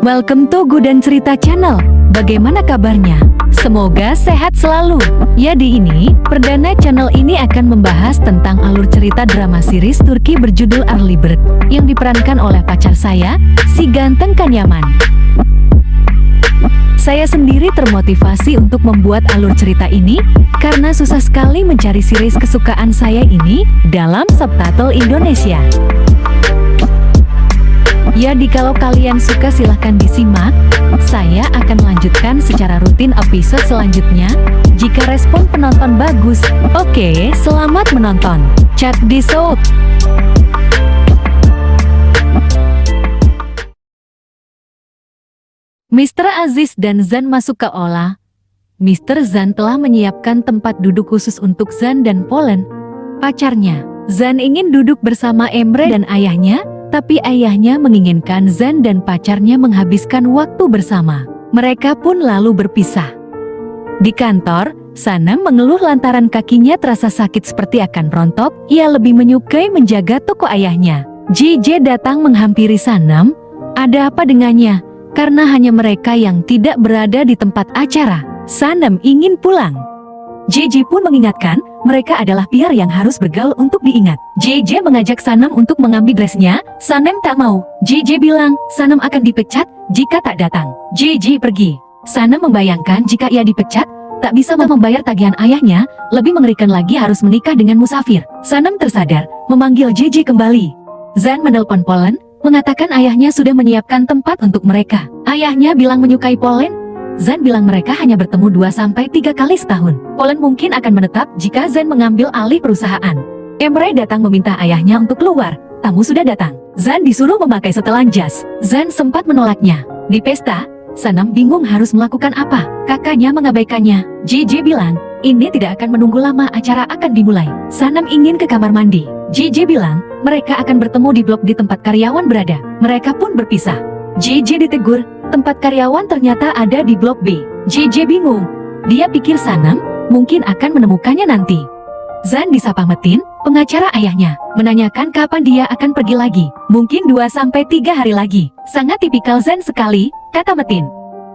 Welcome to Gudan Cerita Channel. Bagaimana kabarnya? Semoga sehat selalu. Ya, di ini, perdana channel ini akan membahas tentang alur cerita drama series Turki berjudul Early Bird yang diperankan oleh pacar saya, si ganteng Kanyaman. Saya sendiri termotivasi untuk membuat alur cerita ini karena susah sekali mencari series kesukaan saya ini dalam subtitle Indonesia. Ya, kalau kalian suka silahkan disimak. Saya akan melanjutkan secara rutin episode selanjutnya jika respon penonton bagus. Oke, selamat menonton. Check this out. Mr. Aziz dan Zan masuk ke aula. Mr. Zan telah menyiapkan tempat duduk khusus untuk Zan dan Polen, pacarnya. Zan ingin duduk bersama Emre dan ayahnya, tapi ayahnya menginginkan Zan dan pacarnya menghabiskan waktu bersama. Mereka pun lalu berpisah. Di kantor, Sanem mengeluh lantaran kakinya terasa sakit seperti akan rontok. Ia lebih menyukai menjaga toko ayahnya. JJ datang menghampiri Sanem. Ada apa dengannya? Karena hanya mereka yang tidak berada di tempat acara. Sanem ingin pulang. JJ pun mengingatkan, mereka adalah peer yang harus bergaul untuk diingat. JJ mengajak Sanem untuk mengambil dressnya. Sanem tak mau. JJ bilang, Sanem akan dipecat jika tak datang. JJ pergi. Sanem membayangkan jika ia dipecat, tak bisa membayar tagihan ayahnya. Lebih mengerikan lagi harus menikah dengan musafir. Sanem tersadar, memanggil JJ kembali. Zan menelpon Polen, mengatakan ayahnya sudah menyiapkan tempat untuk mereka. Ayahnya bilang menyukai Polen. Zan bilang mereka hanya bertemu 2-3 kali setahun. Polen mungkin akan menetap jika Zan mengambil alih perusahaan. Emre datang meminta ayahnya untuk keluar. Tamu sudah datang. Zan disuruh memakai setelan jas. Zan sempat menolaknya. Di pesta, Sanem bingung harus melakukan apa. Kakaknya mengabaikannya. JJ bilang, ini tidak akan menunggu lama, acara akan dimulai. Sanem ingin ke kamar mandi. JJ bilang, mereka akan bertemu di blok di tempat karyawan berada. Mereka pun berpisah. JJ ditegur, tempat karyawan ternyata ada di blok B. JJ bingung. Dia pikir Sanem mungkin akan menemukannya nanti. Zan disapa Metin, pengacara ayahnya, menanyakan kapan dia akan pergi lagi. Mungkin 2-3 hari lagi. Sangat tipikal Zan sekali, kata Metin.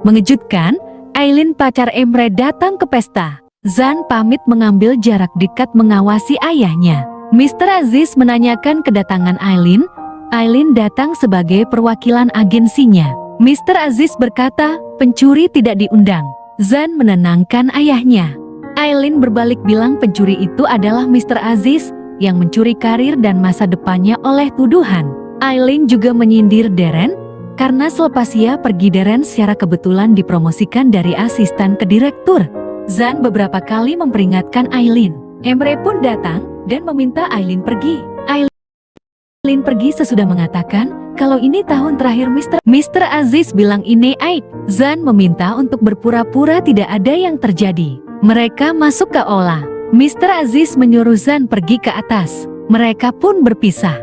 Mengejutkan, Aileen pacar Emre datang ke pesta. Zan pamit mengambil jarak dekat mengawasi ayahnya. Mr. Aziz menanyakan kedatangan Aileen. Aileen datang sebagai perwakilan agensinya. Mr. Aziz berkata, pencuri tidak diundang. Zan menenangkan ayahnya. Aileen berbalik bilang pencuri itu adalah Mr. Aziz yang mencuri karir dan masa depannya oleh tuduhan. Aileen juga menyindir Darren karena selepas ia pergi, Darren secara kebetulan dipromosikan dari asisten ke direktur. Zan beberapa kali memperingatkan Aileen. Emre pun datang dan meminta Aileen pergi. Aileen pergi sesudah mengatakan, kalau ini tahun terakhir Mr. Aziz bilang ini aib. Zan meminta untuk berpura-pura tidak ada yang terjadi. Mereka masuk ke aula. Mr. Aziz menyuruh Zan pergi ke atas. Mereka pun berpisah.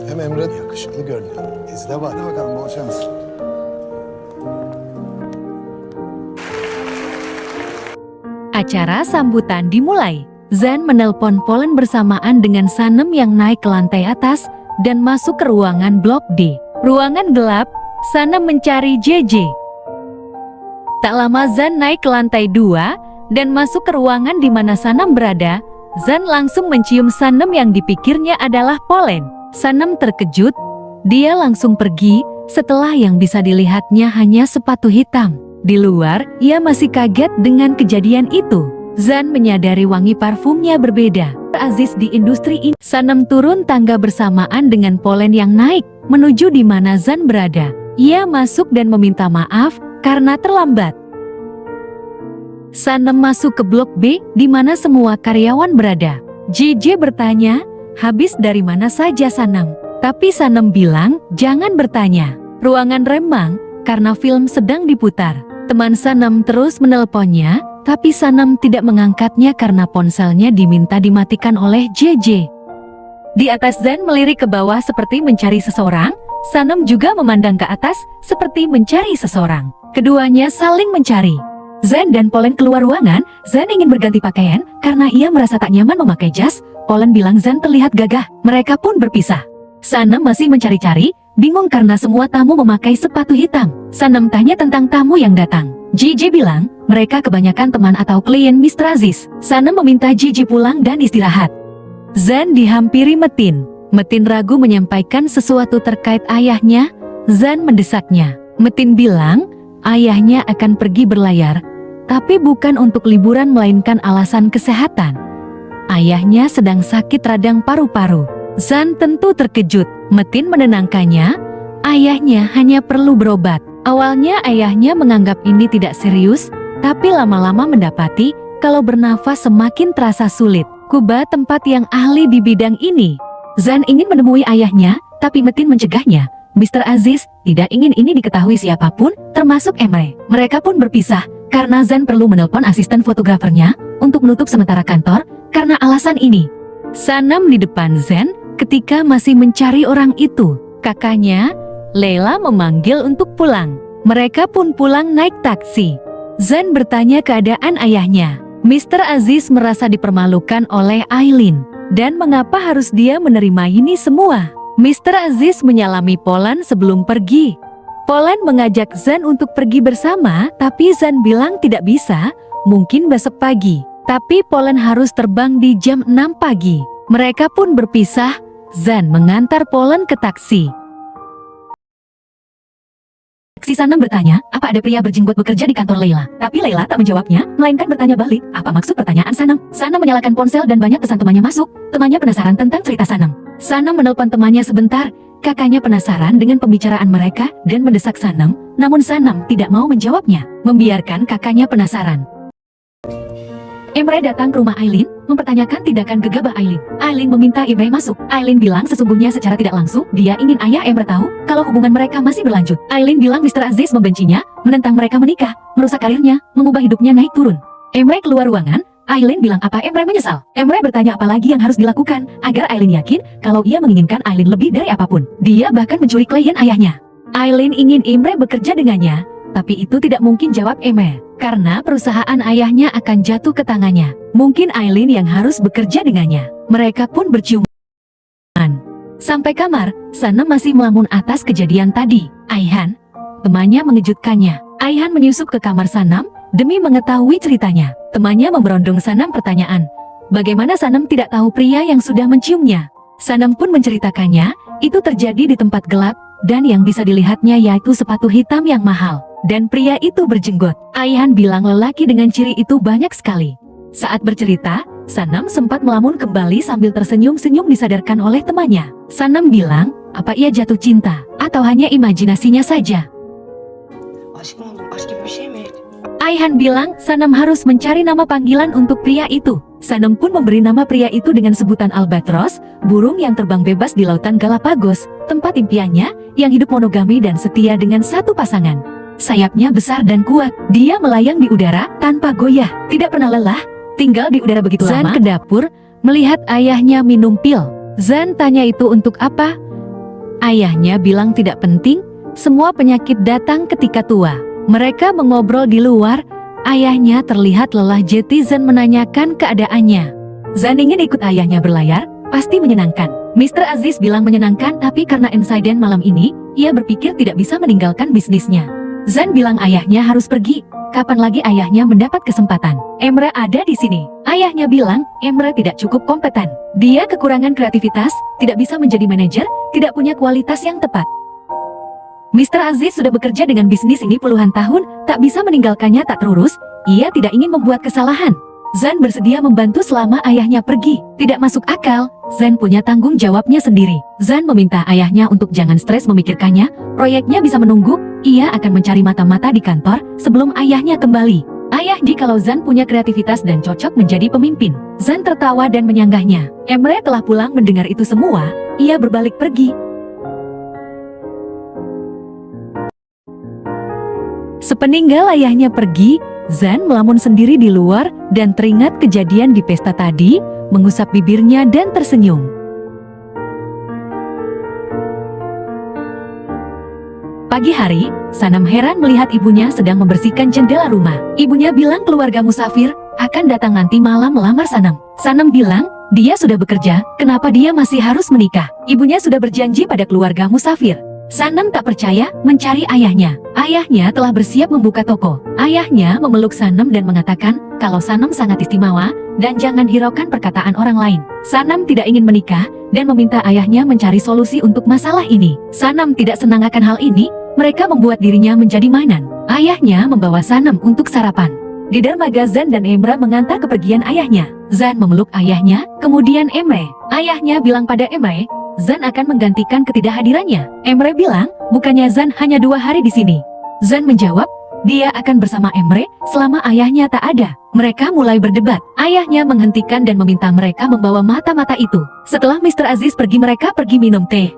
Hem Emre yakışıklı görünüyor. İzle bak. Hadi bakalım, bol şans. Acara sambutan dimulai. Zan menelpon Polen bersamaan dengan Sanem yang naik ke lantai atas dan masuk ke ruangan blok D. Ruangan gelap, Sanem mencari JJ. Tak lama Zan naik ke lantai 2 dan masuk ke ruangan di mana Sanem berada. Zan langsung mencium Sanem yang dipikirnya adalah Polen. Sanem terkejut, dia langsung pergi setelah yang bisa dilihatnya hanya sepatu hitam. Di luar, ia masih kaget dengan kejadian itu. Zan menyadari wangi parfumnya berbeda. Aziz di industri ini. Sanem turun tangga bersamaan dengan Polen yang naik menuju di mana Zan berada. Ia masuk dan meminta maaf karena terlambat. Sanem masuk ke blok B di mana semua karyawan berada. JJ bertanya, habis dari mana saja Sanem? Tapi Sanem bilang, jangan bertanya. Ruangan remang karena film sedang diputar. Teman Sanem terus menelponnya, tapi Sanem tidak mengangkatnya karena ponselnya diminta dimatikan oleh JJ. Di atas Zan melirik ke bawah seperti mencari seseorang. Sanem juga memandang ke atas seperti mencari seseorang. Keduanya saling mencari. Zan dan Polen keluar ruangan. Zan ingin berganti pakaian karena ia merasa tak nyaman memakai jas. Polen bilang Zan terlihat gagah. Mereka pun berpisah. Sanem masih mencari-cari. bingung karena semua tamu memakai sepatu hitam. Sanam tanya tentang tamu yang datang. Gigi bilang, mereka kebanyakan teman atau klien Mr. Aziz. Sanam meminta Gigi pulang dan istirahat. Zan dihampiri Metin. Metin ragu menyampaikan sesuatu terkait ayahnya. Zan mendesaknya. Metin bilang, ayahnya akan pergi berlayar, tapi bukan untuk liburan melainkan alasan kesehatan. Ayahnya sedang sakit radang paru-paru. Zan tentu terkejut. Metin menenangkannya, ayahnya hanya perlu berobat. Awalnya ayahnya menganggap ini tidak serius, tapi lama-lama mendapati kalau bernafas semakin terasa sulit. Kuba tempat yang ahli di bidang ini. Zan ingin menemui ayahnya, tapi Metin mencegahnya. Mr. Aziz tidak ingin ini diketahui siapapun, termasuk Emre. Mereka pun berpisah, karena Zan perlu menelpon asisten fotografernya untuk menutup sementara kantor, karena alasan ini. Sanam di depan Zan ketika masih mencari orang itu. Kakaknya, Leila memanggil untuk pulang. Mereka pun pulang naik taksi. Zan bertanya keadaan ayahnya. Mr. Aziz merasa dipermalukan oleh Aileen. Dan mengapa harus dia menerima ini semua? Mr. Aziz menyalami Polan sebelum pergi. Polan mengajak Zan untuk pergi bersama, tapi Zan bilang tidak bisa, mungkin besok pagi. Tapi Polan harus terbang di jam 6 pagi. Mereka pun berpisah. Zan mengantar Polan ke taksi. Si Sanam bertanya, apa ada pria berjenggot bekerja di kantor Leila? Tapi Leila tak menjawabnya, melainkan bertanya balik, apa maksud pertanyaan Sanam? Sanam menyalakan ponsel dan banyak pesan temannya masuk. Temannya penasaran tentang cerita Sanam. Sanam menelpon temannya sebentar. Kakaknya penasaran dengan pembicaraan mereka dan mendesak Sanam, namun Sanam tidak mau menjawabnya, membiarkan kakaknya penasaran. Emre datang ke rumah Aileen, mempertanyakan tindakan gegabah Aileen. Aileen meminta Emre masuk. Aileen bilang sesungguhnya secara tidak langsung, dia ingin ayah Emre tahu kalau hubungan mereka masih berlanjut. Aileen bilang Mr. Aziz membencinya, menentang mereka menikah, merusak karirnya, mengubah hidupnya naik turun. Emre keluar ruangan. Aileen bilang apa Emre menyesal. Emre bertanya apa lagi yang harus dilakukan, agar Aileen yakin kalau ia menginginkan Aileen lebih dari apapun. Dia bahkan mencuri klien ayahnya. Aileen ingin Emre bekerja dengannya, tapi itu tidak mungkin, jawab Emre. Karena perusahaan ayahnya akan jatuh ke tangannya. Mungkin Aileen yang harus bekerja dengannya. Mereka pun berciuman. Sampai kamar, Sanam masih melamun atas kejadian tadi. Aihan, temannya mengejutkannya. Aihan menyusup ke kamar Sanam demi mengetahui ceritanya. Temannya memberondong Sanam pertanyaan. Bagaimana Sanam tidak tahu pria yang sudah menciumnya? Sanam pun menceritakannya, itu terjadi di tempat gelap, dan yang bisa dilihatnya yaitu sepatu hitam yang mahal. Dan pria itu berjenggot. Aihan bilang lelaki dengan ciri itu banyak sekali. Saat bercerita, Sanam sempat melamun kembali sambil tersenyum-senyum disadarkan oleh temannya. Sanam bilang, apa ia jatuh cinta, atau hanya imajinasinya saja? Aihan bilang, Sanam harus mencari nama panggilan untuk pria itu. Sanam pun memberi nama pria itu dengan sebutan Albatros, burung yang terbang bebas di lautan Galapagos, tempat impiannya, yang hidup monogami dan setia dengan satu pasangan. Sayapnya besar dan kuat, dia melayang di udara tanpa goyah, tidak pernah lelah, tinggal di udara begitu lama. Zan ke dapur, melihat ayahnya minum pil. Zan tanya itu untuk apa? Ayahnya bilang tidak penting, semua penyakit datang ketika tua. Mereka mengobrol di luar, ayahnya terlihat lelah jeti. Zan menanyakan keadaannya. Zan ingin ikut ayahnya berlayar, pasti menyenangkan. Mr. Aziz bilang menyenangkan, tapi karena insiden malam ini, ia berpikir tidak bisa meninggalkan bisnisnya. Zan bilang ayahnya harus pergi. Kapan lagi ayahnya mendapat kesempatan? Emre ada di sini. Ayahnya bilang, Emre tidak cukup kompeten. Dia kekurangan kreativitas, tidak bisa menjadi manajer, tidak punya kualitas yang tepat. Mr. Aziz sudah bekerja dengan bisnis ini puluhan tahun, tak bisa meninggalkannya tak terurus. Ia tidak ingin membuat kesalahan. Zan bersedia membantu selama ayahnya pergi. Tidak masuk akal, Zan punya tanggung jawabnya sendiri. Zan meminta ayahnya untuk jangan stres memikirkannya, proyeknya bisa menunggu, ia akan mencari mata-mata di kantor sebelum ayahnya kembali. Ayah jikalau Zan punya kreativitas dan cocok menjadi pemimpin. Zan tertawa dan menyanggahnya. Emre telah pulang mendengar itu semua, ia berbalik pergi. Sepeninggal ayahnya pergi, Zan melamun sendiri di luar dan teringat kejadian di pesta tadi, mengusap bibirnya dan tersenyum. Pagi hari, Sanam heran melihat ibunya sedang membersihkan jendela rumah. Ibunya bilang keluarga musafir akan datang nanti malam melamar Sanam. Sanam bilang, dia sudah bekerja, kenapa dia masih harus menikah? Ibunya sudah berjanji pada keluarga musafir. Sanam tak percaya, mencari ayahnya. Ayahnya telah bersiap membuka toko. Ayahnya memeluk Sanam dan mengatakan kalau Sanam sangat istimewa dan jangan hiraukan perkataan orang lain. Sanam tidak ingin menikah dan meminta ayahnya mencari solusi untuk masalah ini. Sanam tidak senang akan hal ini, mereka membuat dirinya menjadi mainan. Ayahnya membawa Sanam untuk sarapan. Di dermaga Zan dan Emre mengantar kepergian ayahnya. Zan memeluk ayahnya, kemudian Emre. Ayahnya bilang pada Emre, Zan akan menggantikan ketidakhadirannya. Emre bilang, bukannya Zan hanya 2 hari di sini. Zan menjawab, dia akan bersama Emre selama ayahnya tak ada. Mereka mulai berdebat. Ayahnya menghentikan dan meminta mereka membawa mata-mata itu. Setelah Mr. Aziz pergi, mereka pergi minum teh.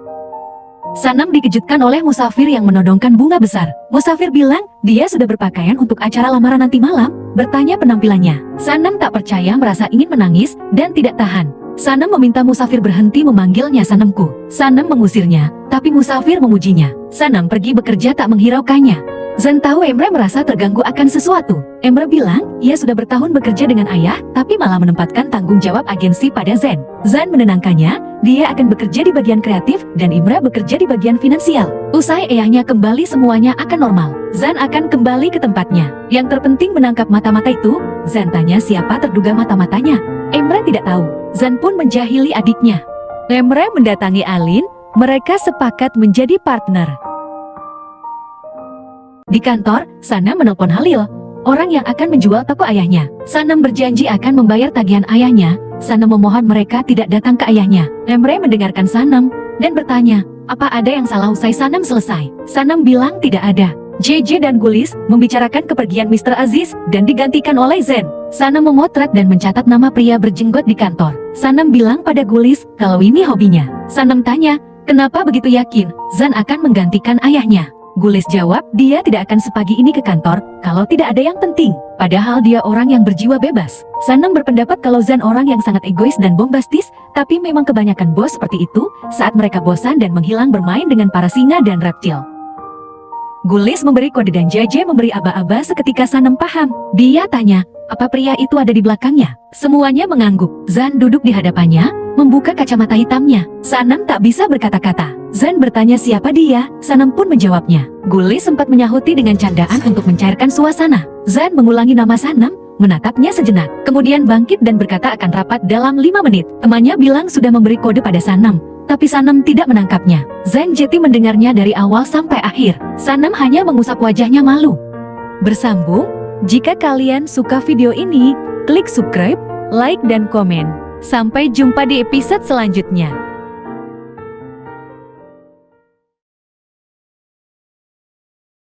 Sanam dikejutkan oleh musafir yang menodongkan bunga besar. Musafir bilang, dia sudah berpakaian untuk acara lamaran nanti malam. Bertanya penampilannya. Sanam tak percaya, merasa ingin menangis dan tidak tahan. Sanam meminta musafir berhenti memanggilnya Sanamku. Sanam mengusirnya, tapi musafir memujinya. Sanam pergi bekerja tak menghiraukannya. Zan tahu Emre merasa terganggu akan sesuatu. Emre bilang, ia sudah bertahun bekerja dengan ayah, tapi malah menempatkan tanggung jawab agensi pada Zan. Zan menenangkannya, dia akan bekerja di bagian kreatif dan Emre bekerja di bagian finansial. Usai ayahnya kembali, semuanya akan normal. Zan akan kembali ke tempatnya. Yang terpenting menangkap mata-mata itu. Zan tanya siapa terduga mata-matanya. Emre tidak tahu. Zan pun menjahili adiknya. Emre mendatangi Alin, mereka sepakat menjadi partner. Di kantor, Sanam menelpon Halil, orang yang akan menjual toko ayahnya. Sanam berjanji akan membayar tagihan ayahnya. Sanam memohon mereka tidak datang ke ayahnya. Emre mendengarkan Sanam dan bertanya, apa ada yang salah usai Sanam selesai? Sanam bilang tidak ada. JJ dan Gulis membicarakan kepergian Mr. Aziz dan digantikan oleh Zen. Sanam memotret dan mencatat nama pria berjenggot di kantor. Sanam bilang pada Gulis kalau ini hobinya. Sanam tanya, kenapa begitu yakin Zan akan menggantikan ayahnya? Gulis jawab, dia tidak akan sepagi ini ke kantor kalau tidak ada yang penting. Padahal dia orang yang berjiwa bebas. Sanam berpendapat kalau Zan orang yang sangat egois dan bombastis, tapi memang kebanyakan bos seperti itu saat mereka bosan dan menghilang bermain dengan para singa dan reptil. Gulis memberi kode dan JJ memberi aba-aba seketika Sanam paham. Dia tanya, apa pria itu ada di belakangnya? Semuanya mengangguk. Zan duduk di hadapannya, membuka kacamata hitamnya. Sanam tak bisa berkata-kata. Zan bertanya siapa dia, Sanam pun menjawabnya. Gulis sempat menyahuti dengan candaan untuk mencairkan suasana. Zan mengulangi nama Sanam, menatapnya sejenak. Kemudian bangkit dan berkata akan rapat dalam 5 menit. Temannya bilang sudah memberi kode pada Sanam, tapi Sanam tidak menangkapnya. Zan Jeti mendengarnya dari awal sampai akhir. Sanam hanya mengusap wajahnya malu. Bersambung, jika kalian suka video ini, klik subscribe, like dan komen. Sampai jumpa di episode selanjutnya.